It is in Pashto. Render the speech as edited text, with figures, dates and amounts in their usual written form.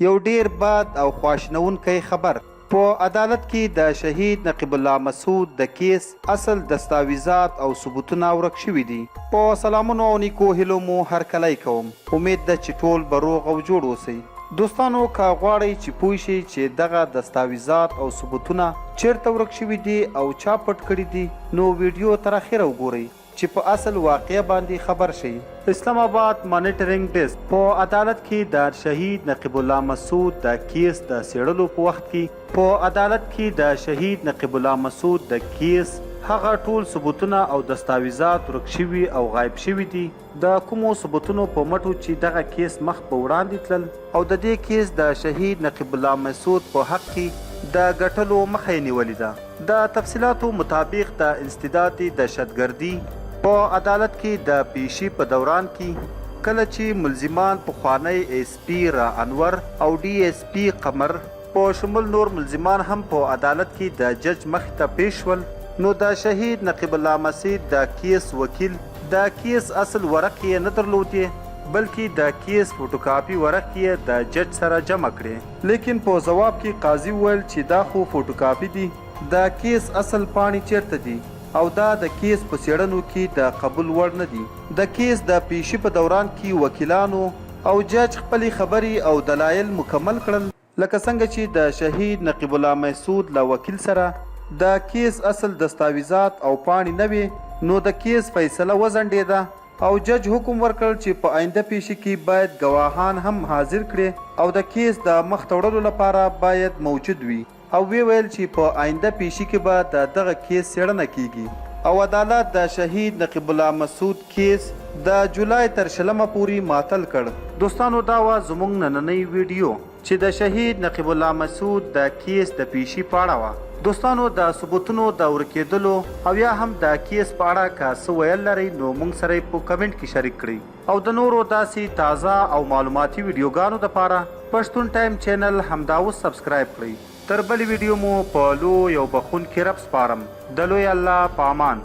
یو ډیر بد او خواشینونکی خبر. په عدالت کې د شهید نقیب الله مسعود د کیس اصل دستاویزات او ثبوتونه ورک شوي دي. په سلامونو او نیکو هیلو مو هرکلی کوم. امید ده چې ټول به روغ او جوړ اوسئ. دوستانو که غواړئ چې پوه شئ چې دغه دستاویزات او ثبوتونه چیرته ورک شوي دي او چا پټ کړي دي نو ویډیو تر اخره وګورئ چې په اصل واقعه باندې خبر شئ. اسلام آباد مانیټرینګ ډیسک په عدالت کې د شهید نقیب الله مسعود د کیس د څېړلو په وخت کې په عدالت کې د شهید نقیب الله مسعود د کیس هغه ټول ثبوتونه او دستاویزات ورک شوي او غایب شوي دي. د کومو ثبوتونو په مټو چې دغه کیس مخ په وړاندې تلل او د دې کیس د شهید نقیب الله مسعود په حق کې د ګټلو مخه یې نیولې ده. د تفصیلاتو مطابق د انسداد دهشتګردي په عدالت کې د پیشي په دوران کې کله چې ملزمان پخوانی ایس پی را انور او ډي ایس پی قمر په شمول نور ملزمان هم په عدالت کې د جج مخې ته پیش شول نو د شهید نقیب الله مسعود د کیس وکیل د کیس اصل ورق یې نه درلودې بلکې د کیس فوټوکاپي ورق یې د جج سره جمع کړې. لیکن په ځواب کې قاضي وویل چې دا خو فوټوکاپي دي، د کیس اصل پاڼې چیرته دي او دا د کیس په څېړنو کې د قبول وړ نه دي. د کیس د پیشي په دوران کې وکیلانو او جج خپلې خبرې او دلایل مکمل کړل لکه څنګه چې د شهید نقیب الله مسعود له وکیل سره د کیس اصل دستاویزات او پاڼې نه وي نو د کیس فیصله وځنډېده او جج حکم ورکړ چې په آینده پیشي کې باید ګواهان هم حاضر کړي او د کیس د مخ ته وړلو لپاره باید موجود وي او وی ویل چې په آینده پیشي کې به د دغه کیس څېړنه کیږي او عدالت د شهید نقیب الله مسعود کیس د جولای تر 20 پورې معطل کړ. دوستانو دا وه زموږ نننۍ ویډیو چې د شهید نقیب الله مسعود د کیس د پیشي په اړه وه. دوستانو د ثبوتونو د ورکېدلو او یا هم د کیس په اړه که څه ویل لرئ نو موږ سره یې په کمنټ کې شریک کړئ او د نورو داسې تازه او معلوماتي ویډیوګانو دپاره پښتون ټایم چینل همدا اوس سبسکرایب کړئ. تر بلې ویډیو مو په لوی او بخښونکي رب سپارم. د لوی الله په امان.